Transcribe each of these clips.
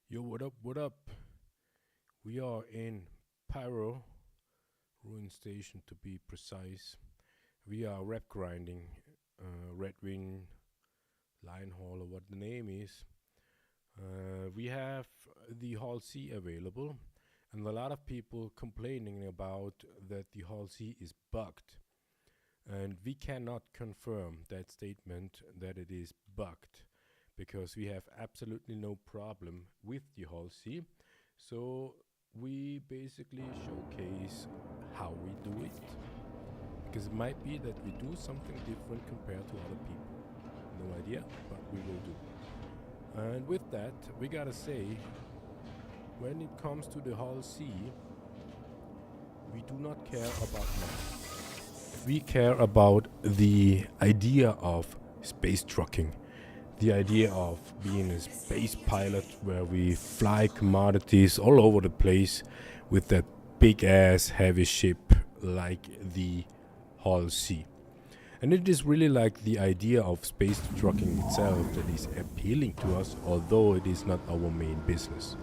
Yo, what up, what up? We are in Pyro, Ruin Station to be precise. We are rep grinding Red Wing, Lion Hall, or what the name is. We have the Hall C available, and a lot of people complaining about that the Hall C is bugged. And we cannot confirm that statement that it is bugged because we have absolutely no problem with the Hall C. So we basically showcase how we do it because it might be that we do something different compared to other people. No idea, but we will do. And with that, we gotta say, when it comes to the Hall C, we do not care about money. We care about the idea of space trucking, the idea of being a space pilot where we fly commodities all over the place with that big ass heavy ship like the Hull C. And it is really like the idea of space trucking itself that is appealing to us, although it is not our main business.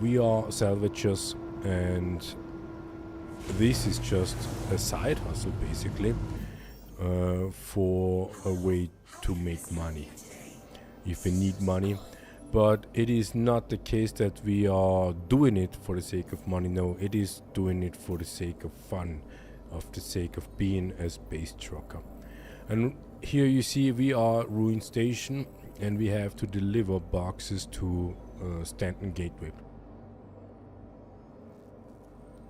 We are salvagers, and this is just a side hustle basically for a way to make money if we need money. But it is not the case that we are doing it for the sake of money. No, it is doing it for the sake of fun, of the sake of being a space trucker. And here you see we are Ruin Station, and we have to deliver boxes to Stanton Gateway.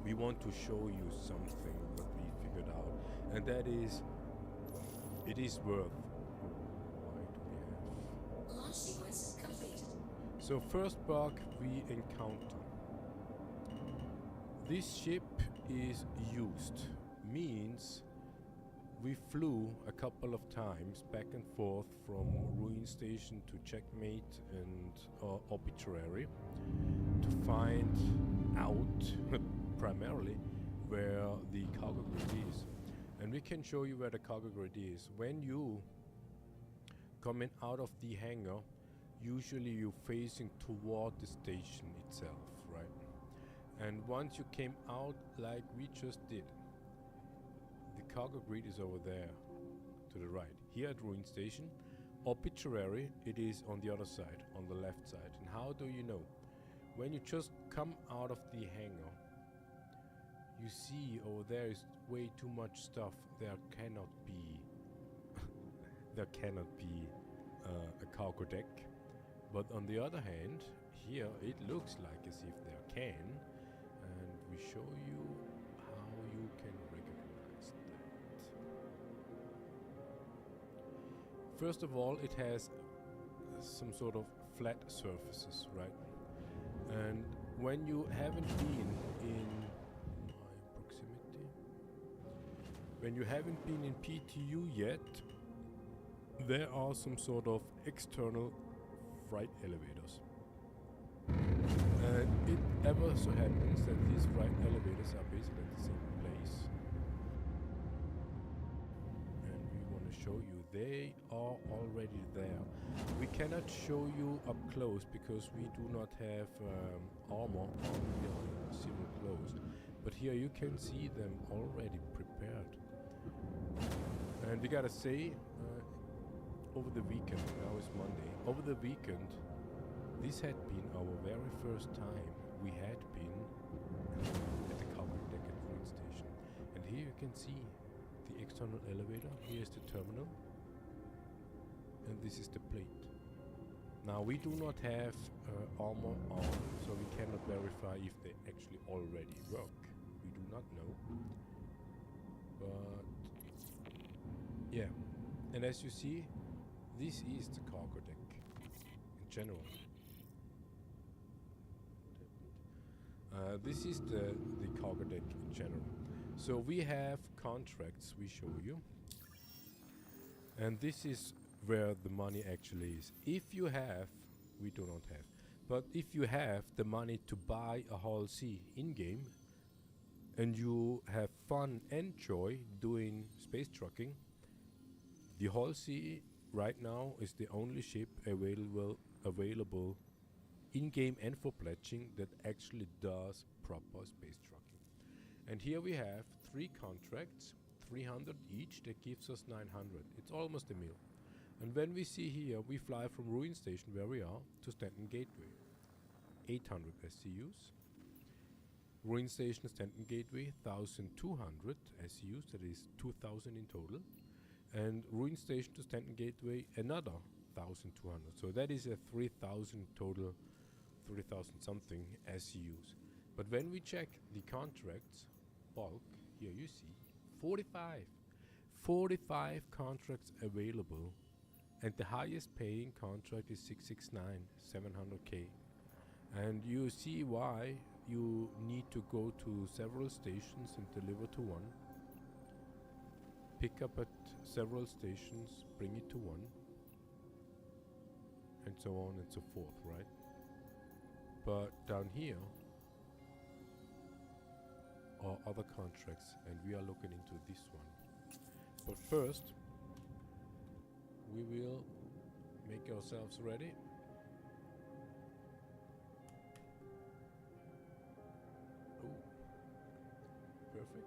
We want to show you something that we figured out, and that is, it is worth. Why do we have? Launch sequence complete. So first bug we encounter. This ship is used, means we flew a couple of times back and forth from Ruin Station to Checkmate and Arbitrary to find out primarily where the cargo grid is. And we can show you where the cargo grid is. When you coming out of the hangar, usually you're facing toward the station itself, right? And once you came out like we just did, the cargo grid is over there to the right. Here at Ruin Station, Arbitrary, it is on the other side, on the left side. And how do you know? When you just come out of the hangar, you see over there is way too much stuff. There cannot be a cargo deck. But on the other hand, here it looks like as if there can, and we show you how you can recognize that. First of all, it has some sort of flat surfaces, right? And when you haven't been in my proximity, when you haven't been in PTU yet, there are some sort of external freight elevators. And it ever so happens that these freight elevators are basically at the same place. And we want to show you they are already there. We cannot show you up close because we do not have armor on the civil closed. But here you can see them already prepared. And we gotta say, over the weekend, now is Monday, over the weekend, this had been our very first time we had been at the cargo deck at Ruin Station. And here you can see the external elevator, here's the terminal, and this is the plate. Now we do not have armor on, so we cannot verify if they actually already work. We do not know. But yeah, and as you see, this is the cargo deck in general. This is the cargo deck in general. So we have contracts we show you, and this is where the money actually is. If you have, we do not have, but if you have the money to buy a Hull C in-game, and you have fun and joy doing space trucking, the Hull C right now is the only ship available in-game and for pledging that actually does proper space trucking. And here we have 3 contracts, 300 each, that gives us 900. It's almost a mil. And when we see here, we fly from Ruin Station, where we are, to Stanton Gateway. 800 SCUs. Ruin Station, Stanton Gateway, 1,200 SCUs, that is 2,000 in total. And Ruin Station to Stanton Gateway, another 1,200. So that is a 3,000 total, 3,000 something SCUs. But when we check the contracts, bulk, here you see 45 contracts available, and the highest paying contract is 669, 700k. And you see why you need to go to several stations and deliver to one, pick up at several stations, bring it to one, and so on and so forth, right? But down here are other contracts, and we are looking into this one. But first, we will make ourselves ready. Oh, perfect.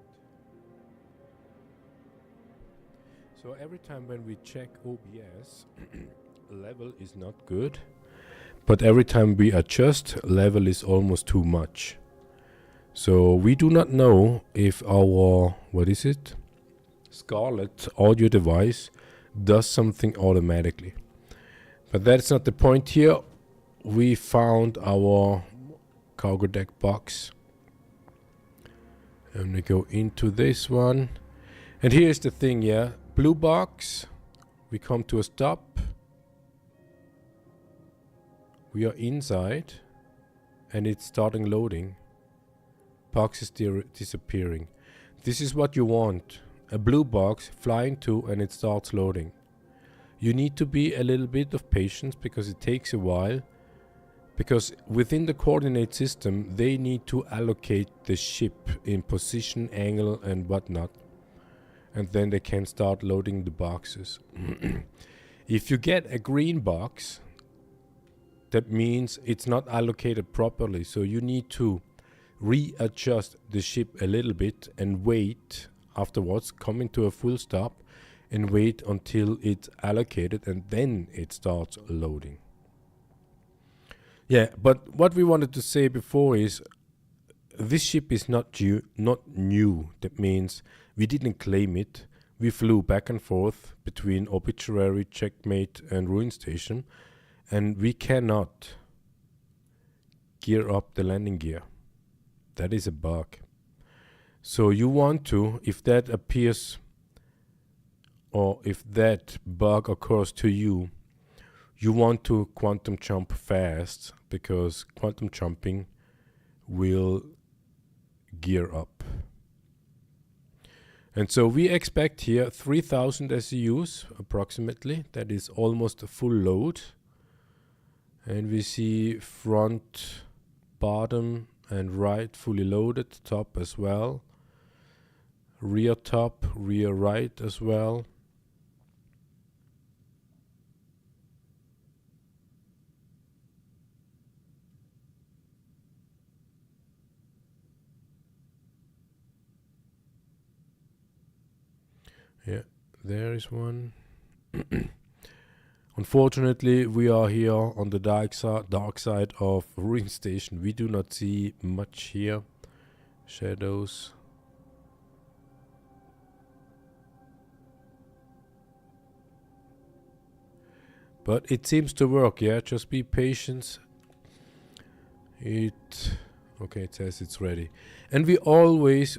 So every time when we check OBS, level is not good, but every time we adjust, level is almost too much. So we do not know if our, what is it? Scarlett audio device does something automatically. But that's not the point here. We found our cargo deck box. And we go into this one. And here's the thing, yeah. Blue box. We come to a stop. We are inside. And it's starting loading. Box is disappearing. This is what you want. A blue box flying to and it starts loading. You need to be a little bit of patience because it takes a while. Because within the coordinate system, they need to allocate the ship in position, angle and whatnot. And then they can start loading the boxes. If you get a green box, that means it's not allocated properly. So you need to readjust the ship a little bit and wait afterwards, come into a full stop and wait until it's allocated, and then it starts loading. Yeah, but what we wanted to say before is this ship is not new. That means we didn't claim it. We flew back and forth between Obituary, Checkmate and Ruin Station, and we cannot gear up the landing gear. That is a bug. So you want to, if that appears or if that bug occurs to you, you want to quantum jump fast, because quantum jumping will gear up. And so we expect here 3,000 SCUs approximately. That is almost a full load. And we see front, bottom and right fully loaded, top as well. Rear top, rear right as well. Yeah, there is one. Unfortunately, we are here on the dark side of Ruin Station. We do not see much here. Shadows. But it seems to work, yeah? Just be patient. Okay, it says it's ready. And we always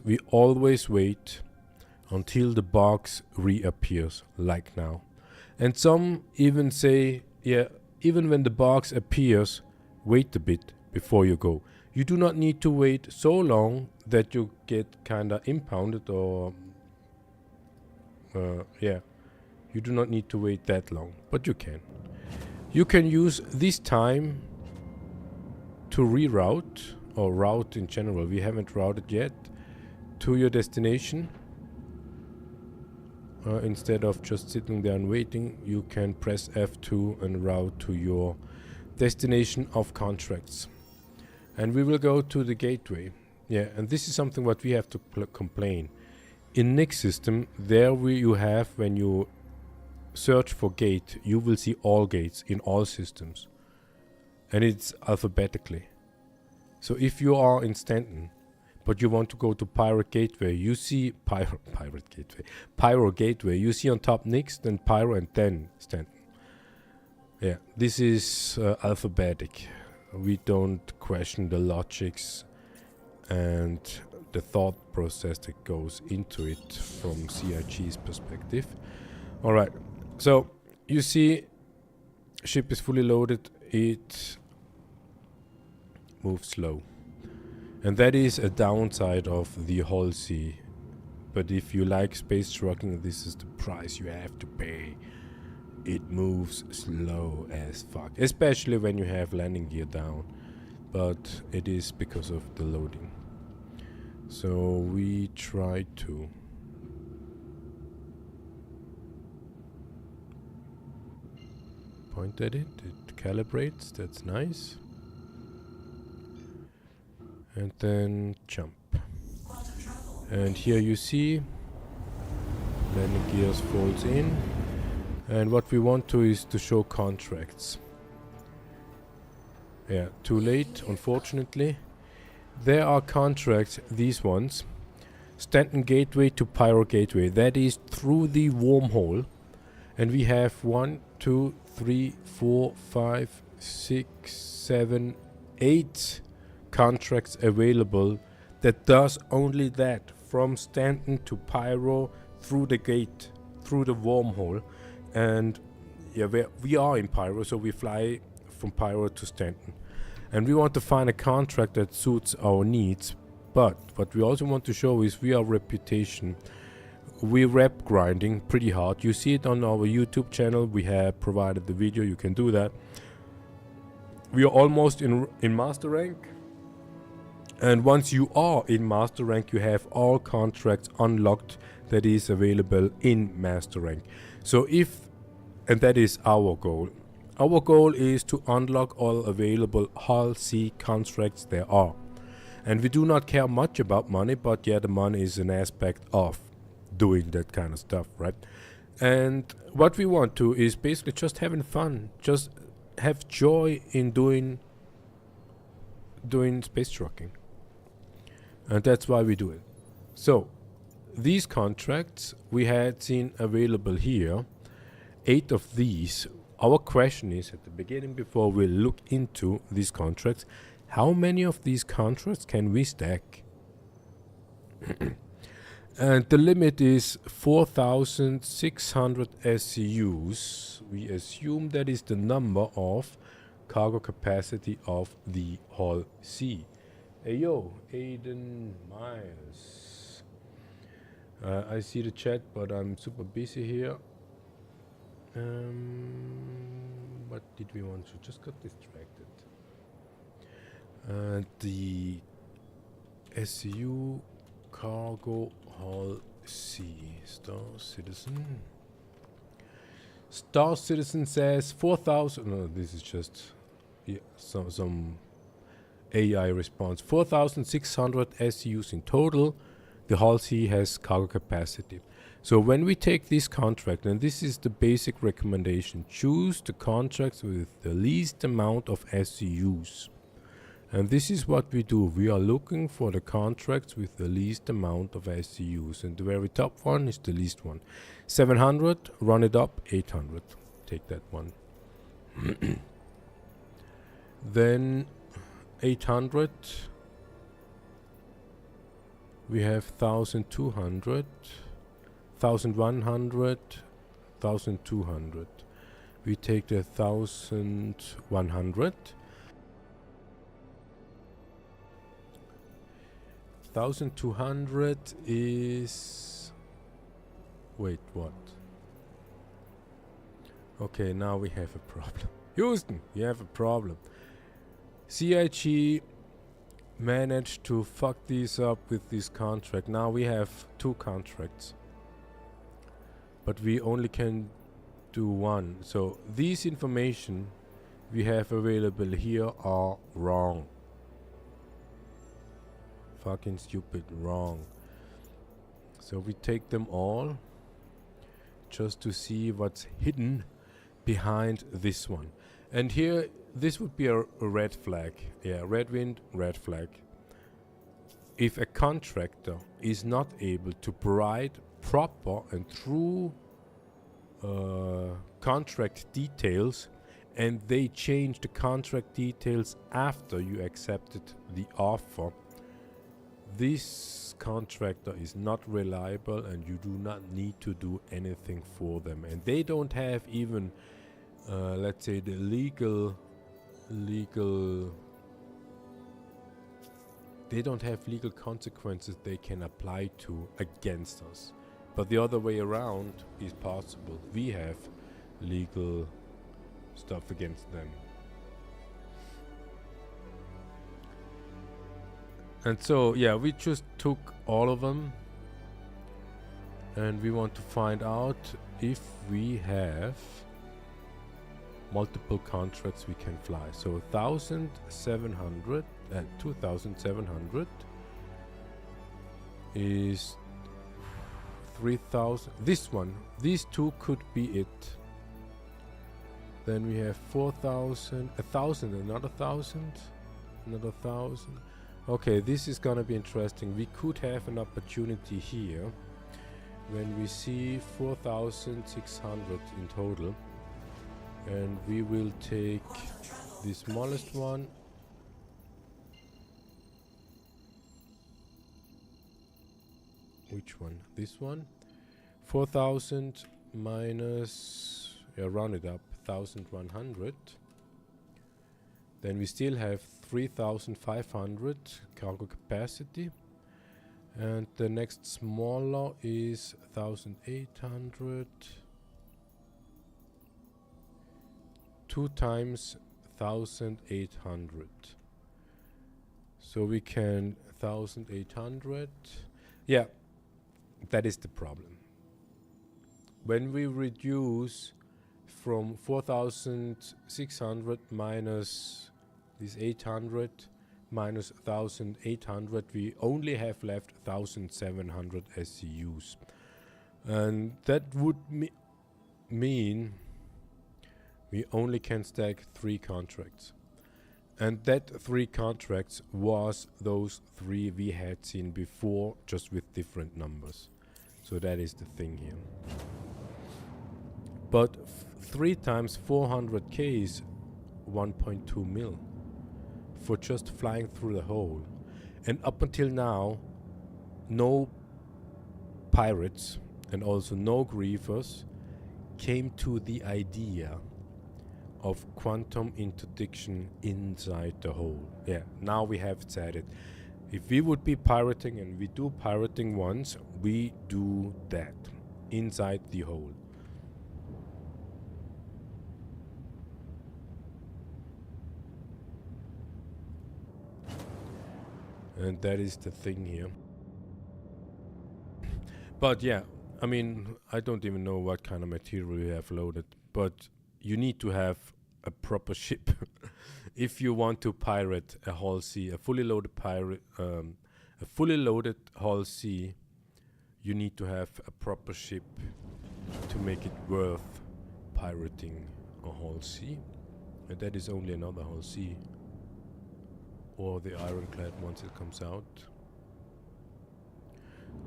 wait until the box reappears, like now. And some even say, yeah, even when the box appears, wait a bit before you go. You do not need to wait so long that you get kinda impounded or yeah. You do not need to wait that long, but you can. You can use this time to reroute or route in general. We haven't routed yet to your destination. Instead of just sitting there and waiting, you can press F2 and route to your destination of contracts. And we will go to the gateway. Yeah, and this is something what we have to complain. In Nick system, there you have, when you search for gate, you will see all gates in all systems. And it's alphabetically. So if you are in Stanton, but you want to go to Pirate Gateway, you see Pyro Gateway, you see on top Nix, then Pyro, and then Stanton. Yeah, this is alphabetic. We don't question the logics and the thought process that goes into it from CIG's perspective. Alright, so you see ship is fully loaded, it moves slow. And that is a downside of the Hull C. But if you like space trucking, this is the price you have to pay. It moves slow as fuck, especially when you have landing gear down. But it is because of the loading. So we try to point at it, it calibrates, that's nice. And then jump. And here you see landing gears folds in. And what we want to is to show contracts. Yeah, too late, unfortunately. There are contracts, these ones. Stanton Gateway to Pyro Gateway. That is through the wormhole. And we have 1, 2, 3, 4, 5, 6, 7, 8 contracts available that does only that. From Stanton to Pyro, through the gate, through the wormhole. And yeah, we are in Pyro, so we fly from Pyro to Stanton. And we want to find a contract that suits our needs. But what we also want to show is we are reputation. We rep grinding pretty hard. You see it on our YouTube channel. We have provided the video. You can do that. We are almost in master rank. And once you are in master rank, you have all contracts unlocked that is available in master rank. So and that is our goal. Our goal is to unlock all available Hull C contracts there are. And we do not care much about money, but yeah, the money is an aspect of doing that kind of stuff, right? And what we want to is basically just having fun, just have joy in doing space trucking. And that's why we do it. So these contracts we had seen available here, 8 of these. Our question is at the beginning, before we look into these contracts, how many of these contracts can we stack? And the limit is 4,600 SCUs. We assume that is the number of cargo capacity of the Hull C. Hey yo, Aiden Miles. I see the chat, but I'm super busy here. What did we want to? Just got distracted. The SCU cargo Hull C. Star Citizen. Star Citizen says 4,000. No, this is just some AI response. 4,600 SCUs in total. The Hull C has cargo capacity. So when we take this contract, and this is the basic recommendation, choose the contracts with the least amount of SCUs. And this is what we do. We are looking for the contracts with the least amount of SCUs. And the very top one is the least one. 700, run it up, 800. Take that one. Then 800. We have 1,200. 1,100, 1,200. We take the 1,100. 1,200 is... Wait, what? Okay, now we have a problem. Houston, you have a problem. CIG managed to fuck these up with this contract. Now we have 2 contracts. But we only can do 1. So this information we have available here are wrong. Fucking stupid, wrong. So we take them all just to see what's hidden behind this one. And here, this would be a red flag. Yeah, red wind, red flag. If a contractor is not able to provide proper and true contract details, and they change the contract details after you accepted the offer, this contractor is not reliable and you do not need to do anything for them. And they don't have even, let's say, the legal, they don't have legal consequences they can apply to against us. But the other way around is possible. We have legal stuff against them. And so, yeah, we just took all of them and we want to find out if we have multiple contracts we can fly. So 1,700 and 2,700 is 3,000. This one, these two could be it. Then we have 4,000, 1,000, another 1,000, another 1,000. Okay, this is gonna be interesting. We could have an opportunity here when we see 4,600 in total, and we will take the smallest one. Which one? This one? 4,000 minus, yeah, round it up, 1,100. Then we still have 3,500 cargo capacity. And the next smaller is 1,800. 2 times 1,800. So we can 1,800. Yeah, that is the problem. When we reduce from 4,600 minus this 800 minus 1,800, we only have left 1,700 SCUs. And that would mean we only can stack 3 contracts. And that 3 contracts was those 3 we had seen before, just with different numbers. So that is the thing here. But 3 times 400k is 1.2 mil for just flying through the hole. And up until now, no pirates and also no griefers came to the idea of quantum interdiction inside the hole. Yeah, now we have said it. If we would be pirating, and we do pirating once, we do that inside the hole. And that is the thing here. But yeah, I mean, I don't even know what kind of material we have loaded, but you need to have a proper ship if you want to pirate a whole sea. A fully loaded whole sea, you need to have a proper ship to make it worth pirating a whole sea. And that is only another whole sea, or the ironclad once it comes out.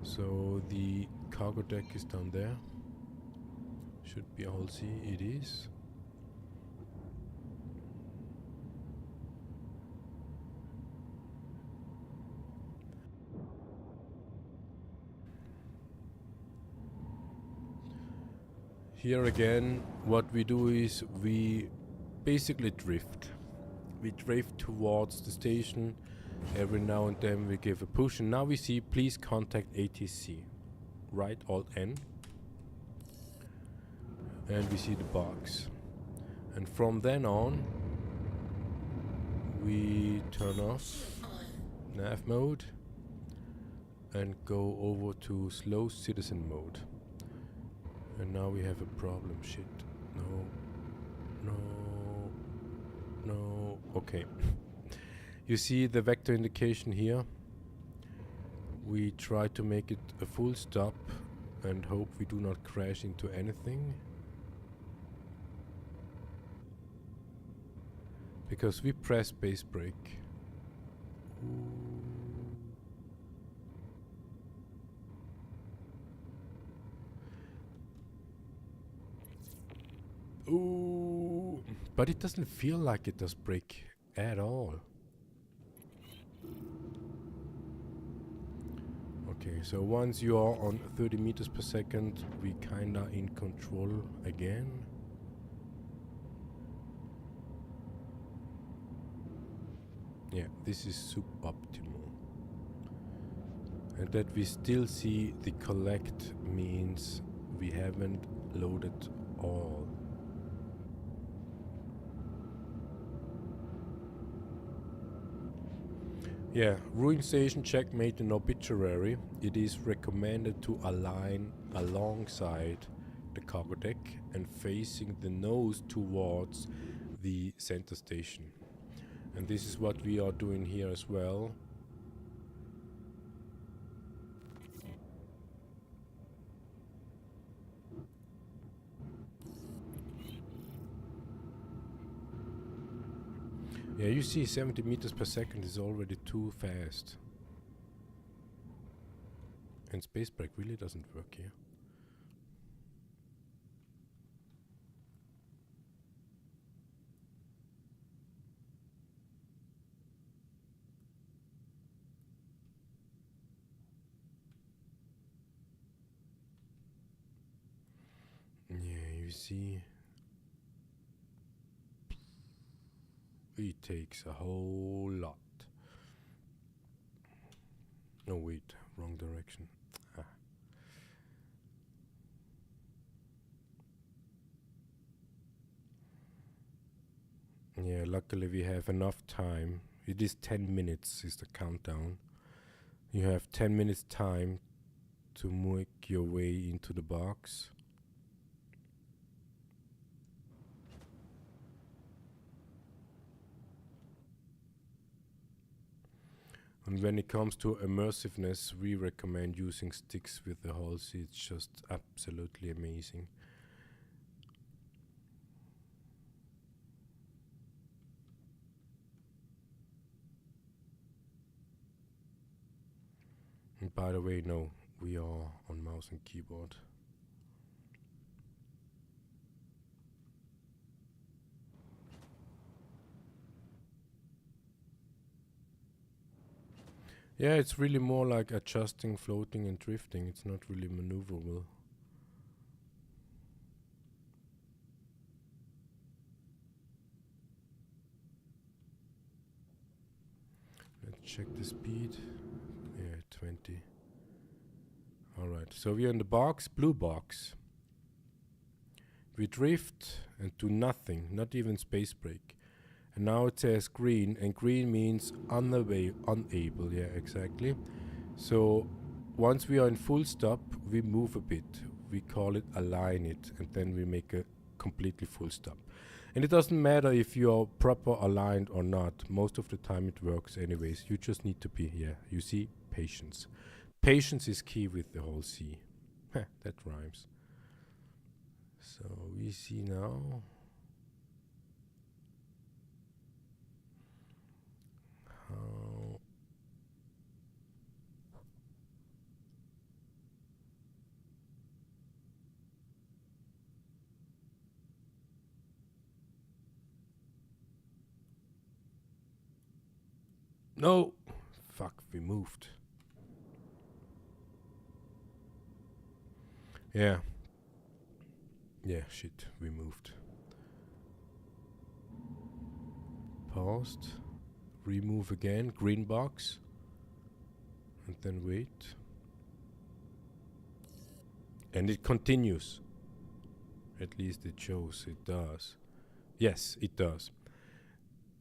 So the cargo deck is down there. Should be a whole sea. It is. Here again, what we do is we basically drift. We drift towards the station. Every now and then we give a push, and now we see please contact ATC. Right, Alt N. And we see the box. And from then on, we turn off nav mode and go over to slow citizen mode. And now we have a problem. Shit. No. No. Okay. You see the vector indication here? We try to make it a full stop and hope we do not crash into anything. Because we press space brake. Ooh. But it doesn't feel like it does brake at all. Okay, so once you are on 30 meters per second, we kinda in control again. Yeah, this is suboptimal. And that we still see the collect means we haven't loaded all. Yeah, ruin station checkmate in obituary. It is recommended to align alongside the cargo deck and facing the nose towards the center station. And this is what we are doing here as well. Yeah, you see 70 meters per second is already too fast. And space brake really doesn't work here. Yeah, you see. It takes a whole lot. No, wait, wrong direction. Ah. Yeah, luckily we have enough time. It is 10 minutes is the countdown. You have 10 minutes time to make your way into the box. And when it comes to immersiveness, we recommend using sticks with the halsey. It's just absolutely amazing. And by the way, no, we are on mouse and keyboard. Yeah, it's really more like adjusting, floating and drifting. It's not really maneuverable. Let's check the speed. Yeah, 20. Alright, so we are in the box, blue box. We drift and do nothing, not even space brake. And now it says green, and green means unable, yeah, exactly. So once we are in full stop, we move a bit. We call it align it, and then we make a completely full stop. And it doesn't matter if you are proper aligned or not. Most of the time it works anyways. You just need to be here. You see, patience. Patience is key with the whole C. That rhymes. So we see now. How no! Fuck, we moved. Yeah. Yeah, shit, we moved. Paused. Remove again, green box. And then wait. And it continues. At least it shows it does. Yes, it does.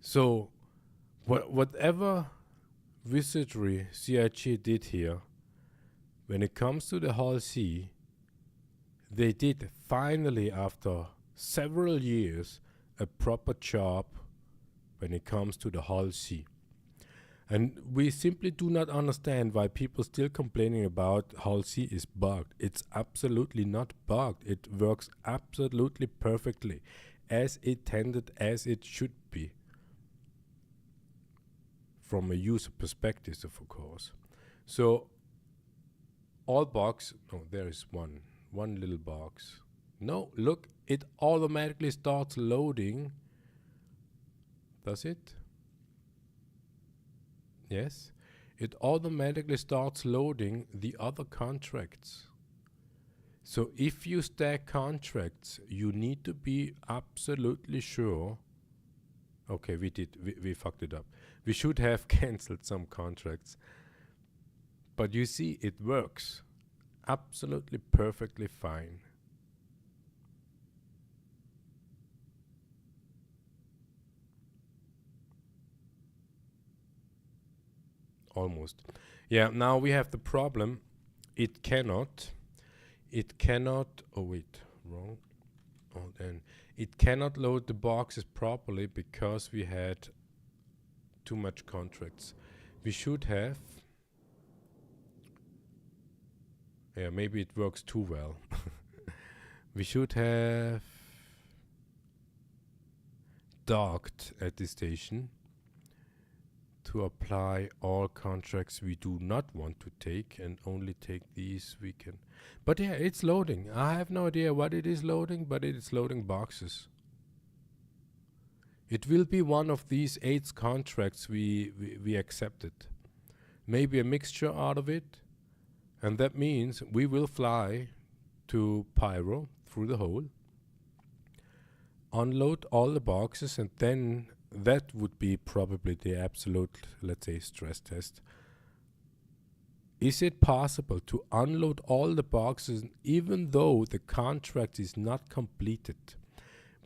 So, whatever wizardry CIG did here, when it comes to the Hull C, they did finally, after several years, a proper job when it comes to the Hull C. And we simply do not understand why people still complaining about Hull C is bugged. It's absolutely not bugged. It works absolutely perfectly, as intended, as it should be. From a user perspective, of course. So, all box, no, there is one little box. No, look, it automatically starts loading. Does it? Yes, it automatically starts loading the other contracts. So if you stack contracts, you need to be absolutely sure. Okay, we fucked it up. We should have cancelled some contracts. But you see, it works absolutely perfectly fine. Almost. Yeah, now we have the problem. It cannot, oh wait, wrong. Oh, then it cannot load the boxes properly because we had too much contracts. We should have, yeah, maybe it works too well. We should have docked at this station to apply all contracts we do not want to take and only take these we can. But yeah, it's loading. I have no idea what it is loading, but it is loading boxes. It will be one of these 8 contracts we accepted. Maybe a mixture out of it. And that means we will fly to Pyro through the hole, unload all the boxes, and then that would be probably the absolute, let's say, stress test. Is it possible to unload all the boxes even though the contract is not completed?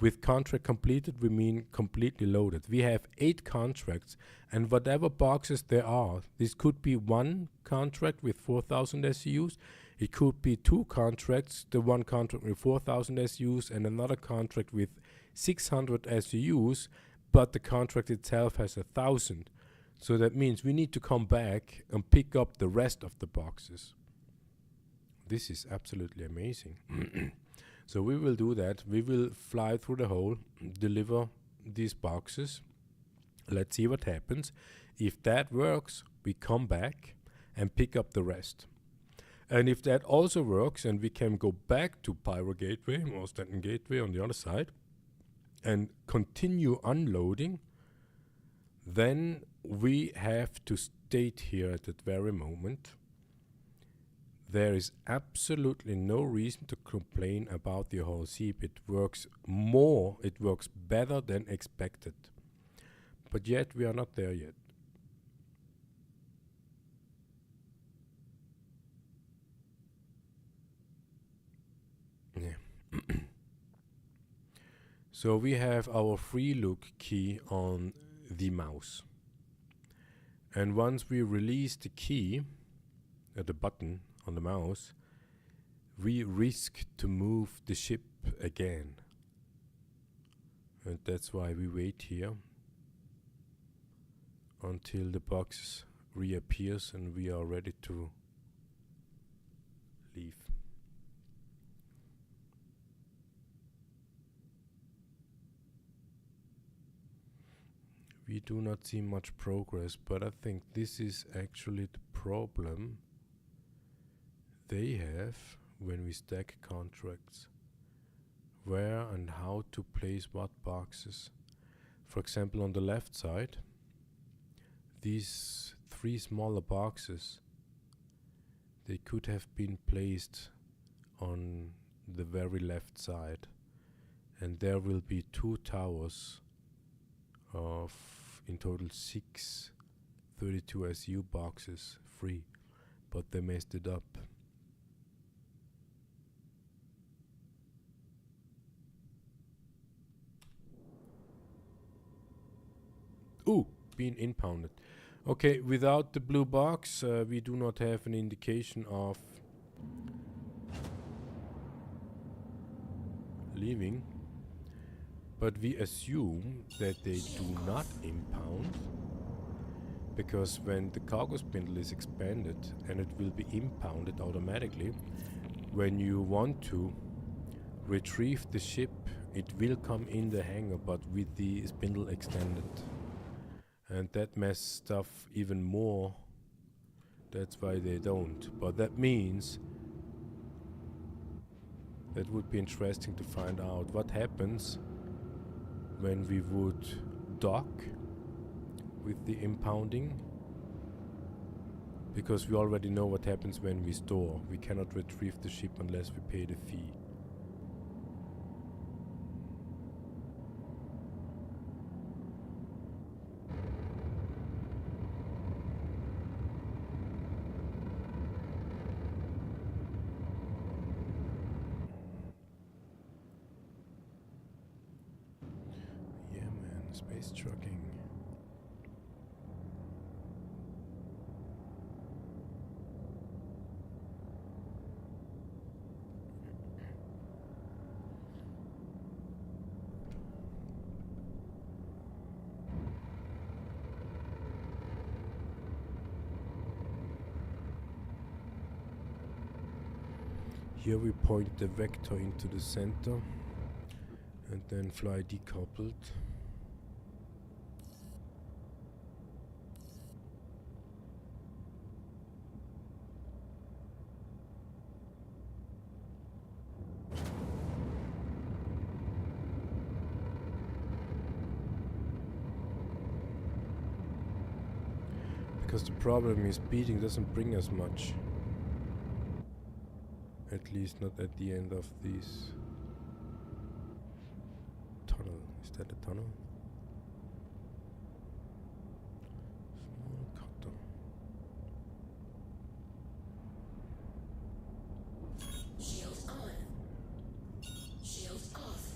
With contract completed, we mean completely loaded. We have 8 contracts, and whatever boxes there are, this could be one contract with 4,000 SEUs. It could be 2 contracts, the one contract with 4,000 SEUs and another contract with 600 SEUs, but the contract itself has 1,000. So that means we need to come back and pick up the rest of the boxes. This is absolutely amazing. So we will do that. We will fly through the hole, deliver these boxes. Let's see what happens. If that works, we come back and pick up the rest. And if that also works and we can go back to Pyro Gateway or Stanton Gateway on the other side and continue unloading, then we have to state here at that very moment, there is absolutely no reason to complain about the whole SEEP. It works better than expected. But yet we are not there yet. Yeah. So we have our free look key on the mouse. And once we release the key, the button on the mouse, we risk to move the ship again. And that's why we wait here until the box reappears and we are ready to leave. We do not see much progress, but I think this is actually the problem they have when we stack contracts. Where and how to place what boxes. For example, on the left side, these 3 smaller boxes, they could have been placed on the very left side, and there will be 2 towers of in total 6 32 SU boxes free, but they messed it up. Ooh, being impounded. Okay, without the blue box, we do not have an indication of leaving. but we assume that they do not impound, because when the cargo spindle is expanded and it will be impounded automatically, when you want to retrieve the ship, it will come in the hangar but with the spindle extended, and that messes stuff even more. That's why they don't. But that means that would be interesting to find out what happens when we would dock with the impounding, because we already know what happens when we store. We cannot retrieve the ship unless we pay the fee. Yeah man, space trucking. Here we point the vector into the center and then fly decoupled. Because the problem is speeding doesn't bring us much. At least not at the end of this tunnel. Is that a tunnel? Small cutter. Shield on. Shield off.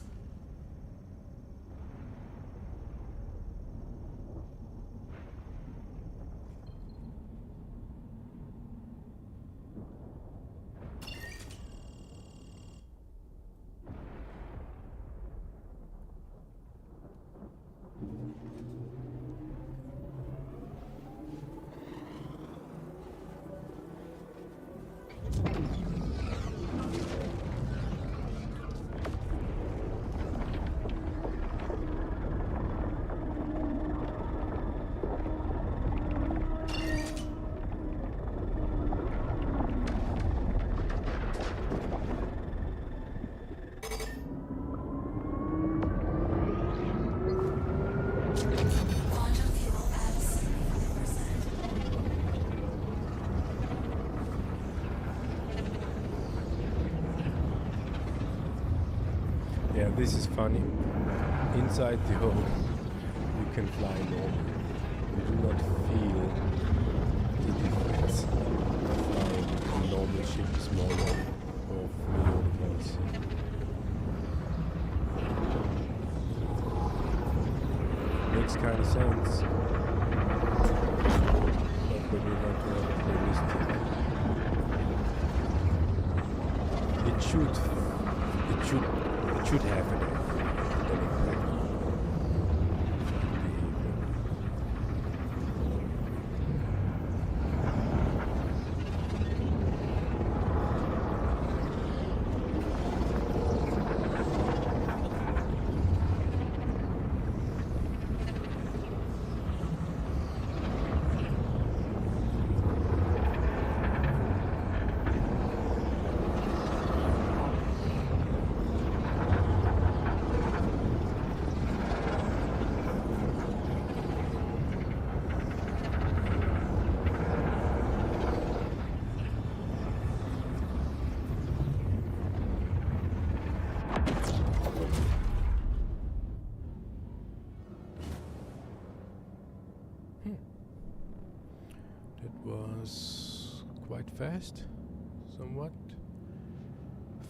Yeah, this is funny. Inside the hull, you can fly normal. You do not feel the difference of flying a normal ship, small one, or million pounds. Makes kind of sense. But when you want to have it realistic, it should have an was quite fast, somewhat.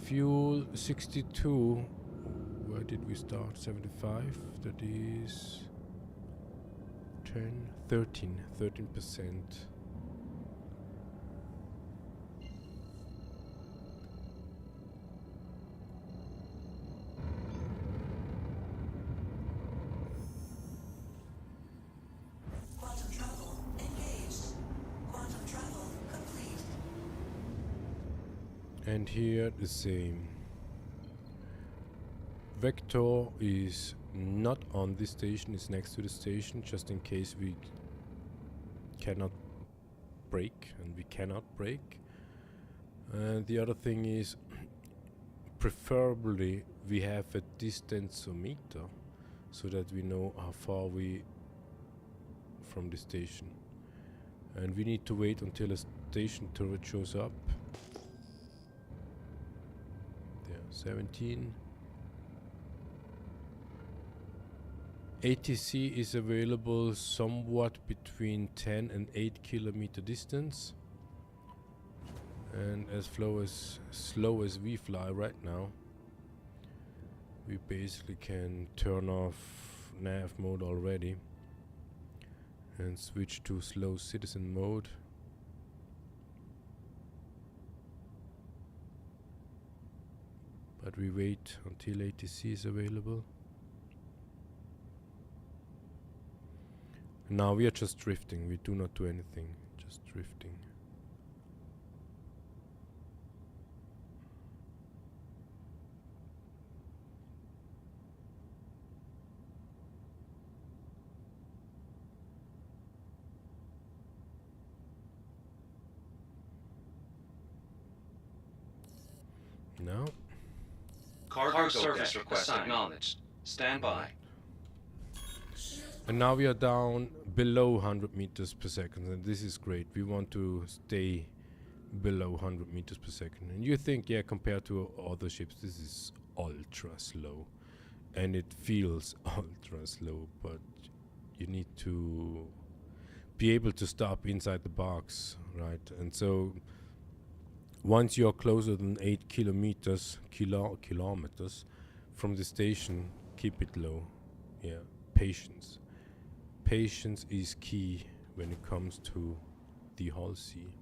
Fuel 62. Where did we start? 75. That is 13%. And here the same. Vector is not on this station, it's next to the station, just in case we cannot brake, and we cannot brake. And the other thing is, preferably we have a distanceometer so that we know how far we from the station. And we need to wait until a station turret shows up. There, 17. ATC is available somewhat between 10 and 8 kilometer distance. And as slow as we fly right now, we basically can turn off nav mode already and switch to slow citizen mode. But we wait until ATC is available. Now we are just drifting, we do not do anything, just drifting. Now. Cargo service request acknowledged. Stand by. And now we are down below 100 meters per second, and this is great. We want to stay below 100 meters per second. And you think, yeah, compared to other ships, this is ultra slow. And it feels ultra slow, but you need to be able to stop inside the box, right? And so once you're closer than 8 kilometers from the station, keep it low. Yeah, patience. Patience is key when it comes to the Hull Sea.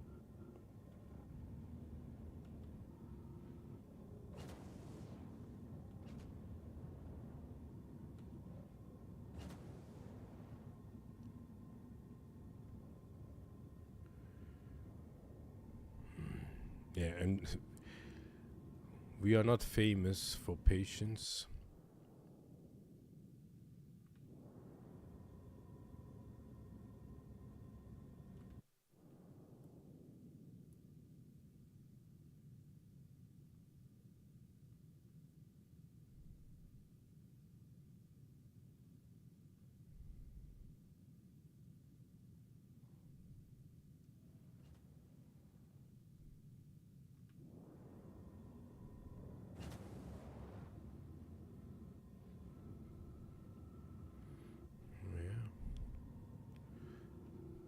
Yeah, and we are not famous for patience.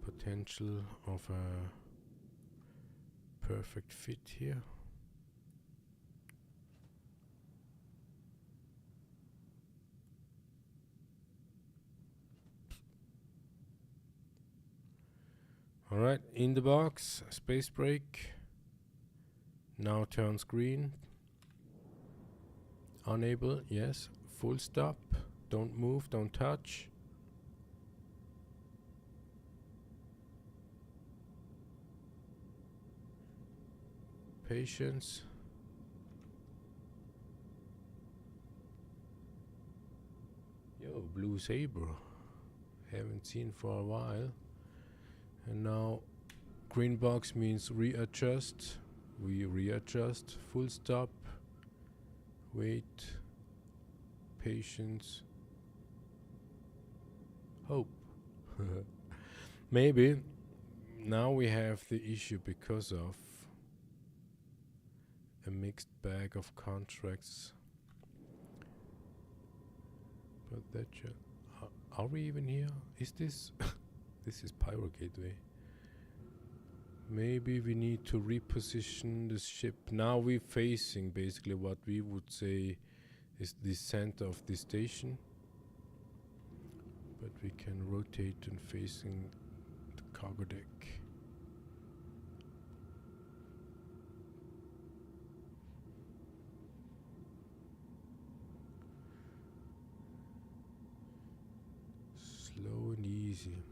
Potential of a perfect fit here. All right, in the box, space brake. Now turns green. Unable, yes. Full stop. Don't move, don't touch. Patience. Yo, blue saber. Haven't seen for a while. And now green box means readjust. We readjust. Full stop. Wait. Patience. Hope. Maybe now we have the issue because of a mixed bag of contracts. But that are we even here? Is this this is Pyro Gateway. Maybe we need to reposition the ship. Now we're facing basically what we would say is the center of the station. But we can rotate and facing the cargo deck. Slow and easy.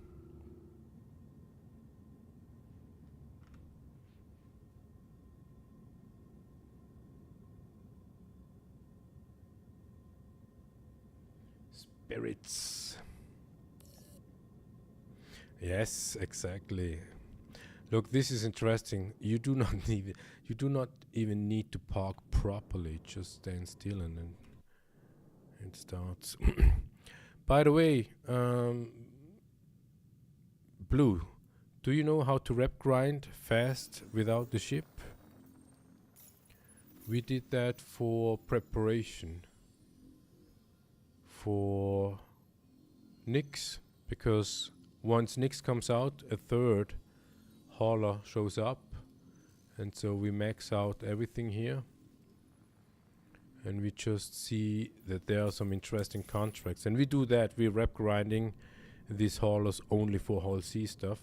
spirits. Yes, exactly. Look, this is interesting. You do not even need to park properly. Just stand still and then it starts. By the way, Blue, do you know how to rep grind fast without the ship? We did that for preparation for Nix, because once Nix comes out, a third hauler shows up, and so we max out everything here, and we just see that there are some interesting contracts, and we do that. We rep grinding these haulers only for Hull C stuff,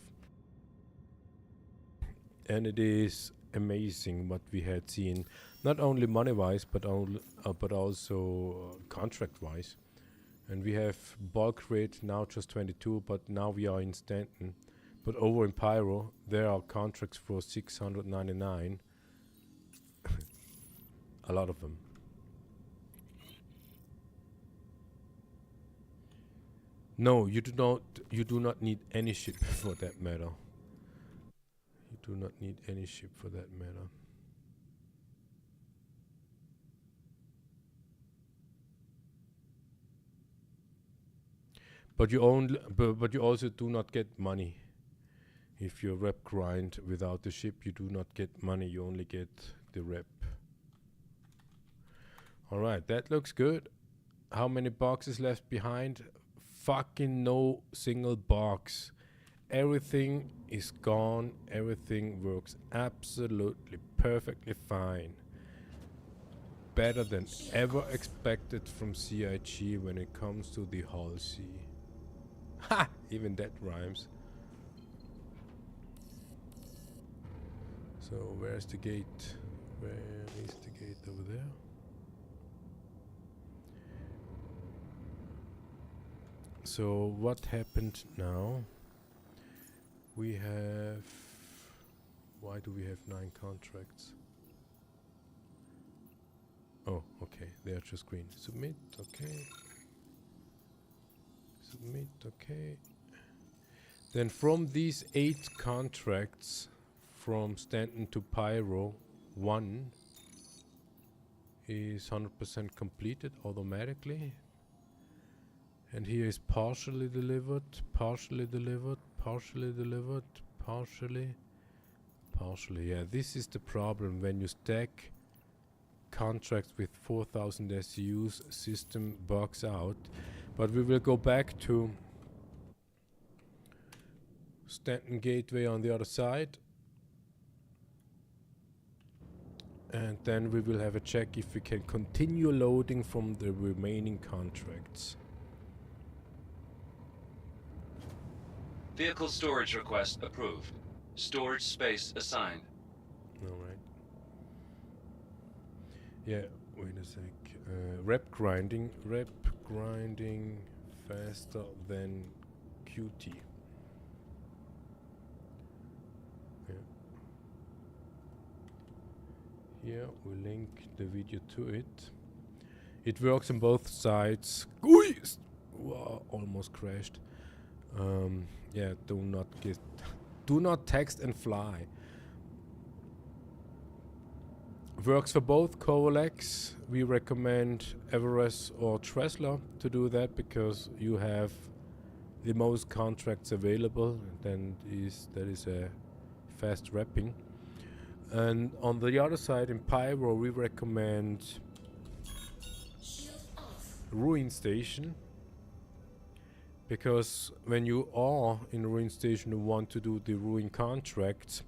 and it is amazing what we had seen, not only money wise but also contract wise. And we have bulk rate now just 22, but now we are in Stanton. But over in Pyro, there are contracts for 699. A lot of them. No, you do not need any ship for that matter. You do not need any ship for that matter. But you also do not get money. If you rep grind without the ship, you do not get money, you only get the rep. Alright, that looks good. How many boxes left behind? Fucking no single box. Everything is gone, everything works absolutely perfectly fine. Better than ever expected from CIG when it comes to the Hull C. Ha! Even that rhymes. So where's the gate? Where is the gate? Over there? So what happened now? We have... Why do we have 9 contracts? Oh, okay. They are just green. Submit, okay. Submit, okay. Then from these 8 contracts, from Stanton to Pyro, 1 is 100% completed automatically. And here is partially delivered, partially delivered, partially delivered, partially. Yeah, this is the problem when you stack contracts with 4,000 SUs, system bugs out. But we will go back to Stanton Gateway on the other side. And then we will have a check if we can continue loading from the remaining contracts. Vehicle storage request approved. Storage space assigned. Alright. Yeah, wait a sec. Rep grinding faster than QT. Yeah. Here we link the video to it. It works on both sides. Wow, almost crashed. Yeah, do not text and fly. Works for both Coalex. We recommend Everest or Tresla to do that because you have the most contracts available. Then that is a fast wrapping. And on the other side in Pyro, we recommend Ruin Station. Because when you are in a Ruin Station, you want to do the Ruin contracts.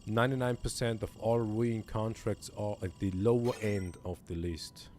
99% of all Ruin contracts are at the lower end of the list.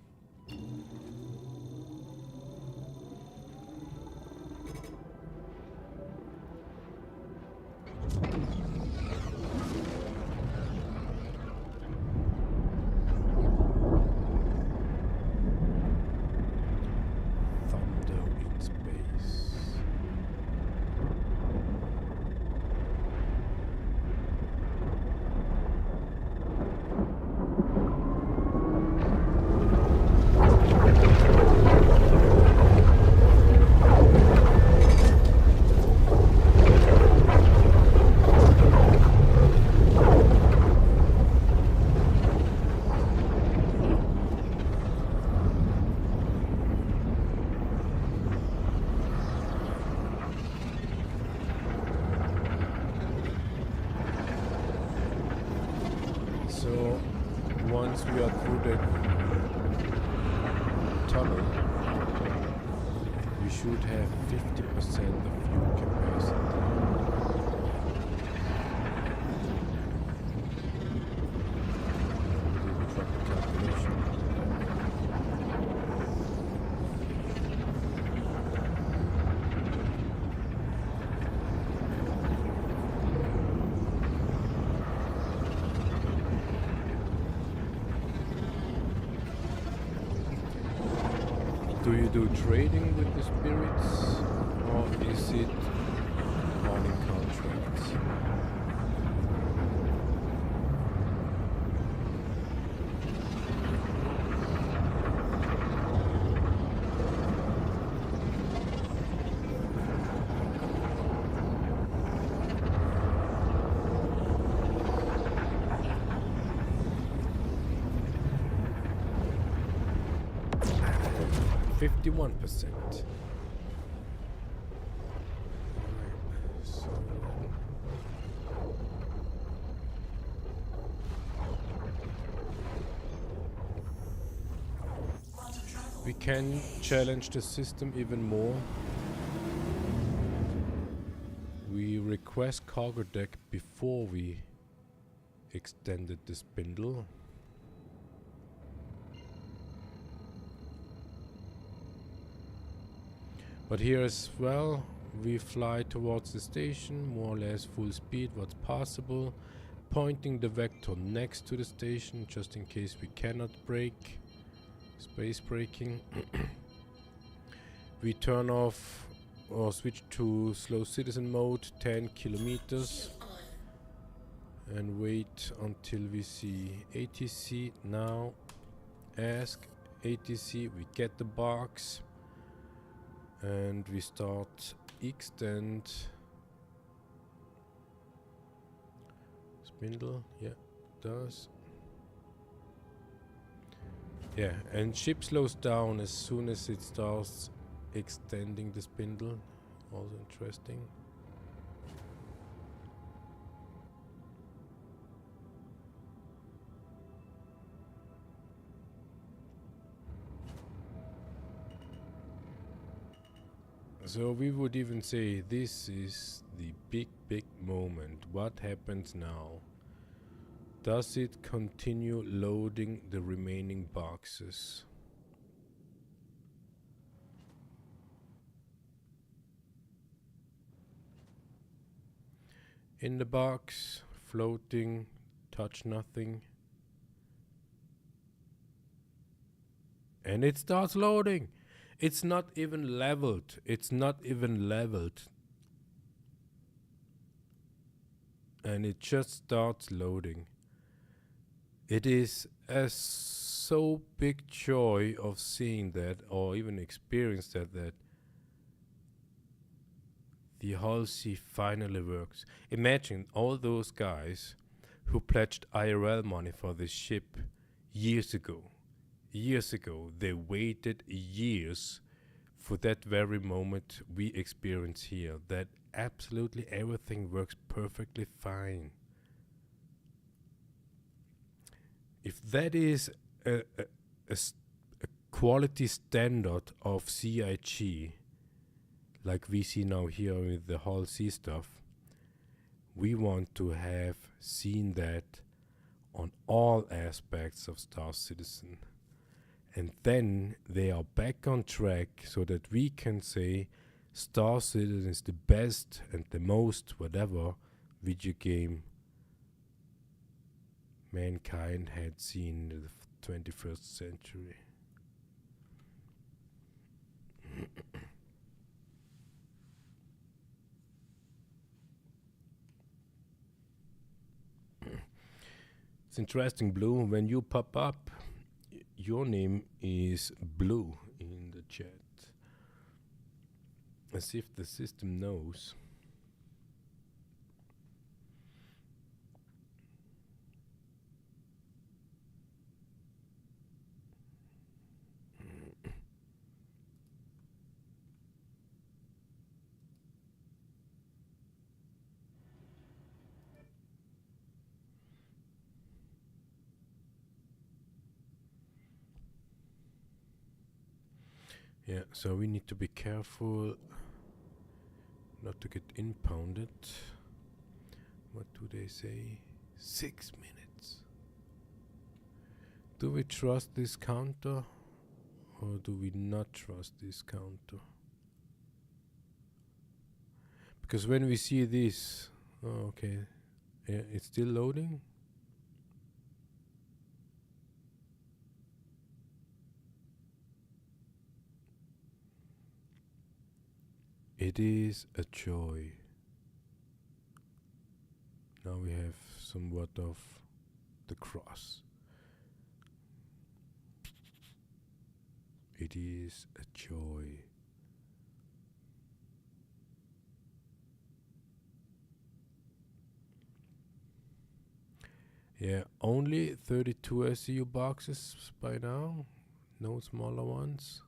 through that tunnel, we should have 50% of fuel capacity. Didn't drop the calculation. Do you do trading with the spirits, or is it running contracts? %. So we can challenge the system even more. We request cargo deck before we extended the spindle. But here as well, we fly towards the station, more or less full speed, what's possible, pointing the vector next to the station, just in case we cannot brake, space braking. We turn off or switch to slow citizen mode, 10 kilometers, and wait until we see ATC. Now, ask ATC, we get the box. And we start extend spindle, yeah, does. Yeah, and ship slows down as soon as it starts extending the spindle. Also interesting. So we would even say this is the big moment. What happens now? Does it continue loading the remaining boxes? In the box, floating, touch nothing. And it starts loading. It's not even leveled. It's not even leveled. And it just starts loading. It is a so big joy of seeing that, or even experience that the Hull C finally works. Imagine all those guys who pledged IRL money for this ship years ago. They waited years for that very moment we experience here, that absolutely everything works perfectly fine. If that is a quality standard of CIG, like we see now here with the Hull C stuff, we want to have seen that on all aspects of Star Citizen. And then they are back on track so that we can say Star Citizen is the best and the most whatever video game mankind had seen in the 21st century. It's interesting, Blue, when you pop up, your name is Blue in the chat, as if the system knows. Yeah, so we need to be careful not to get impounded. What do they say? 6 minutes. Do we trust this counter or do we not trust this counter? Because when we see this, oh, okay, yeah, it's still loading. It is a joy. Now we have somewhat of the cross. It is a joy. Yeah, only 32 SEU boxes by now. No smaller ones.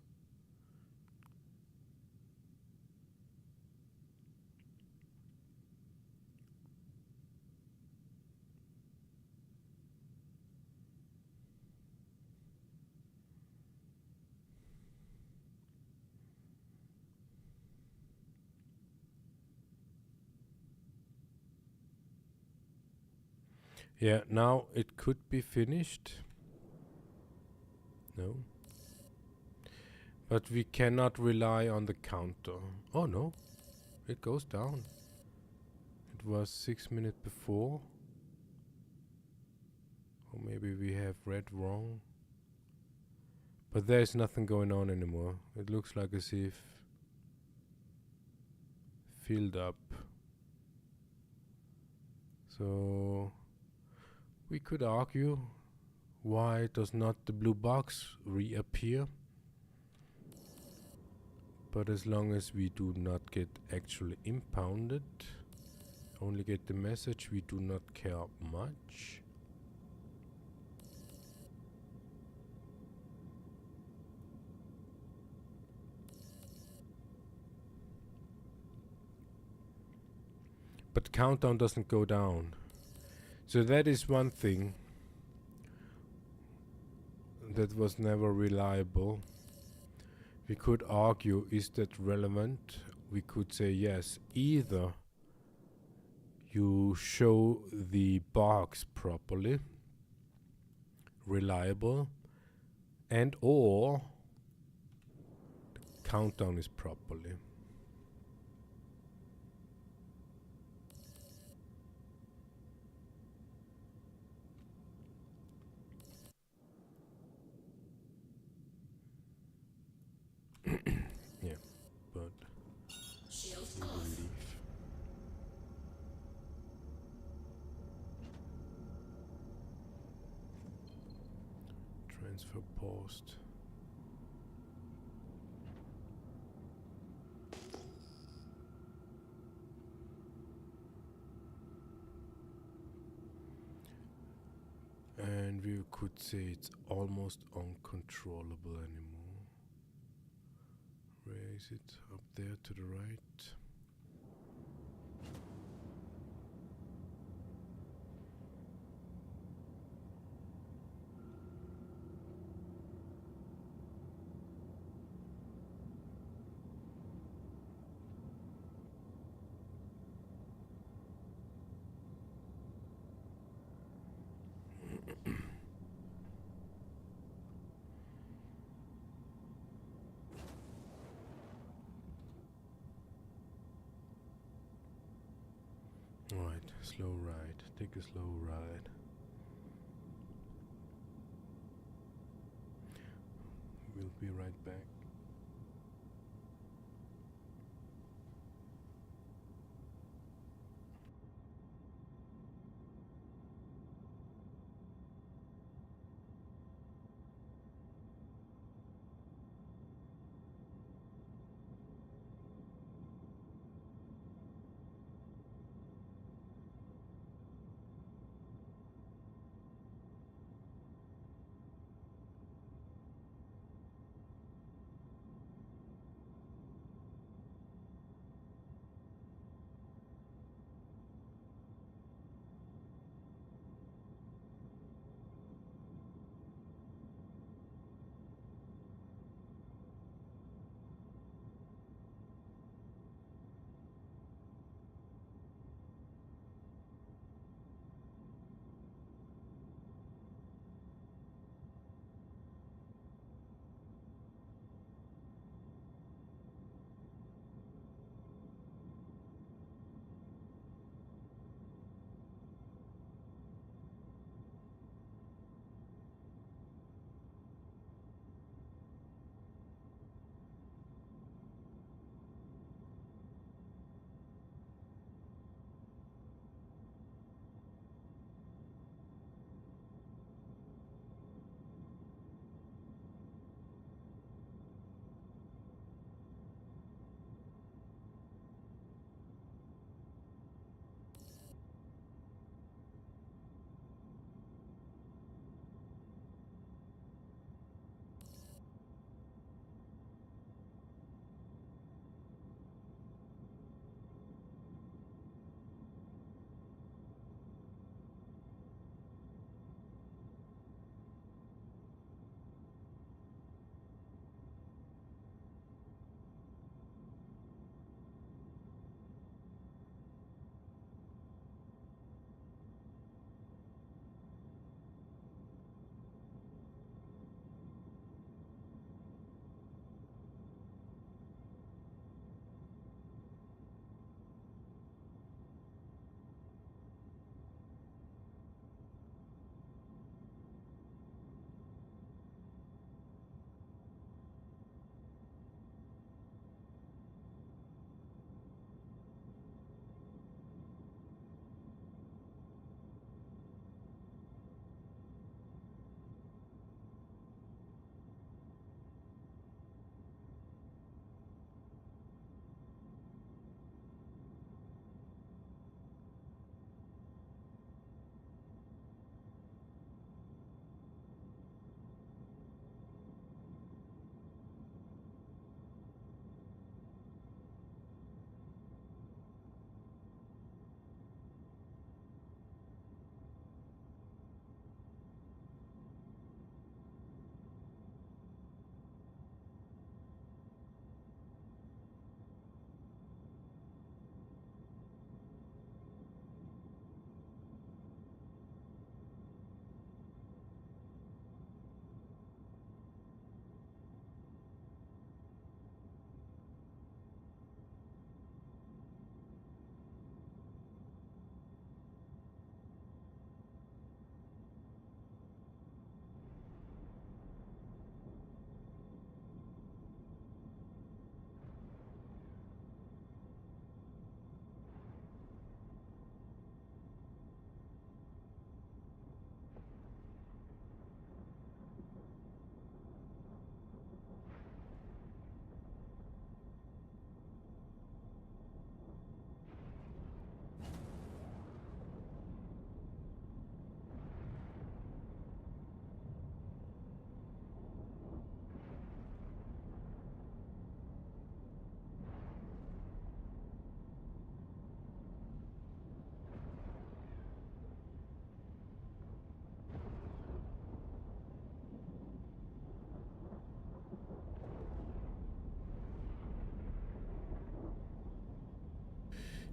Yeah, now it could be finished. No. But we cannot rely on the counter. Oh no, it goes down. It was 6 minutes before. Or maybe we have read wrong. But there's nothing going on anymore. It looks like as if filled up. So we could argue, why does not the blue box reappear? But as long as we do not get actually impounded, only get the message, we do not care much. But countdown doesn't go down. So that is one thing that was never reliable. We could argue, is that relevant? We could say yes, either you show the box properly, reliable, and or the countdown is properly. Yeah, but Shields we will off. leave. Transfer paused. And we could say it's almost uncontrollable anymore. Where is it? Up there to the right. Alright, slow ride. Take a slow ride. We'll be right back.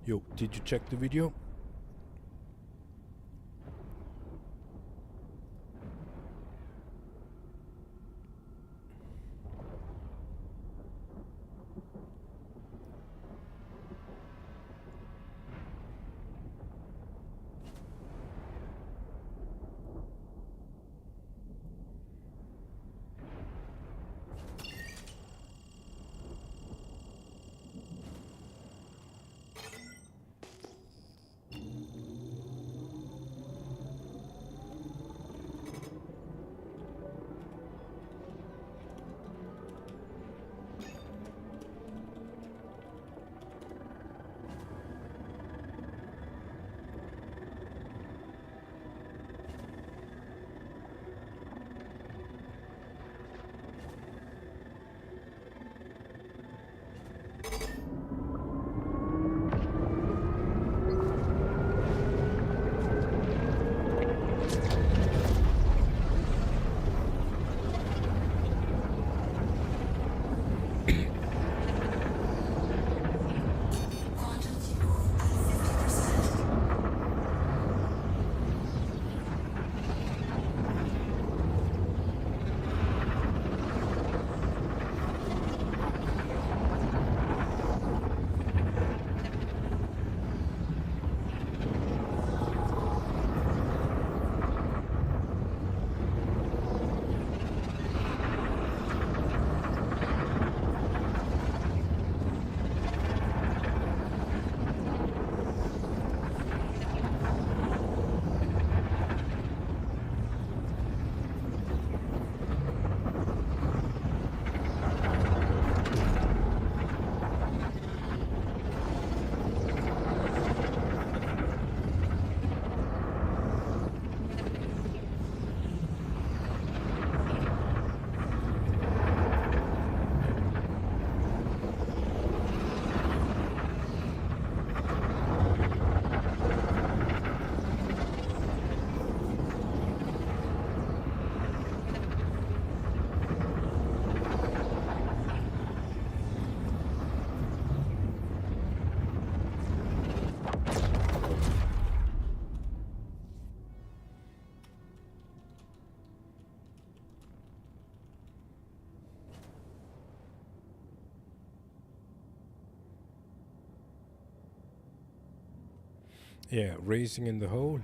Yo, did you check the video? Yeah, racing in the hole.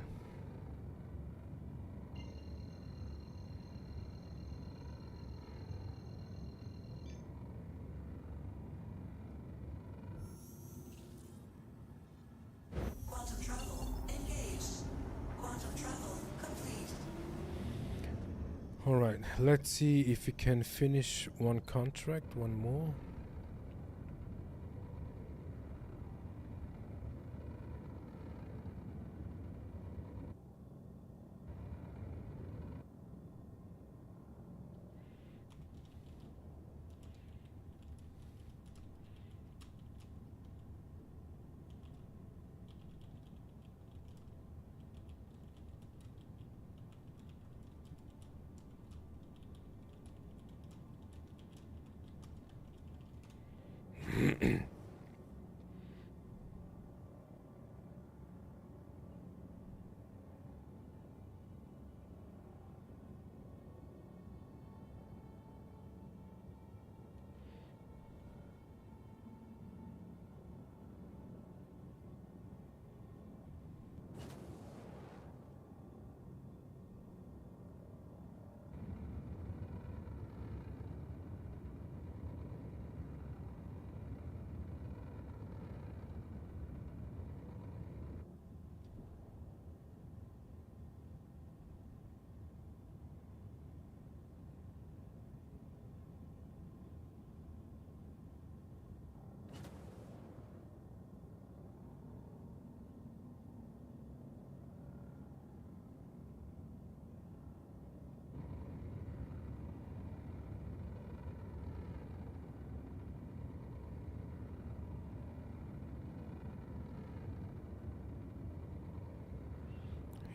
Quantum travel engaged. Quantum travel complete. Alright, let's see if we can finish one contract, one more.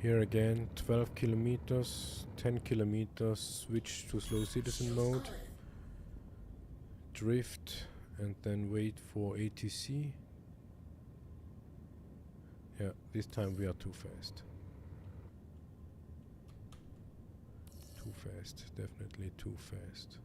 Here again, 12 kilometers, 10 kilometers, switch to slow citizen mode, drift, and then wait for ATC. Yeah, this time we are too fast. Too fast, definitely too fast.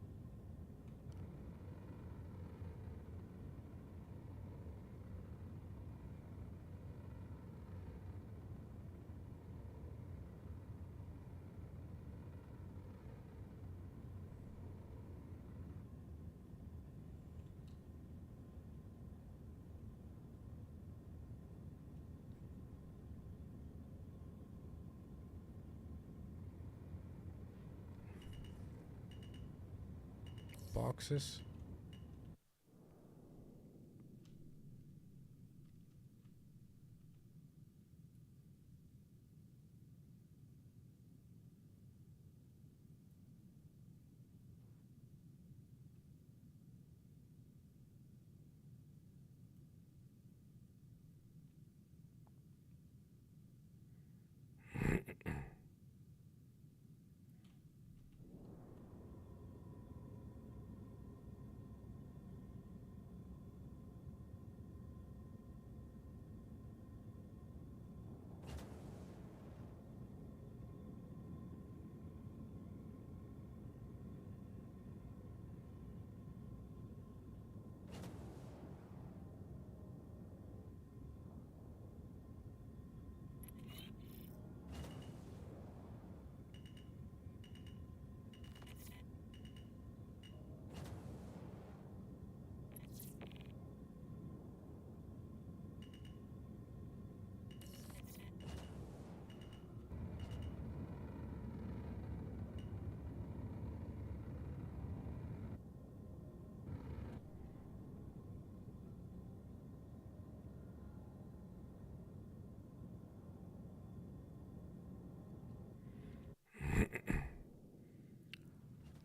Boxes.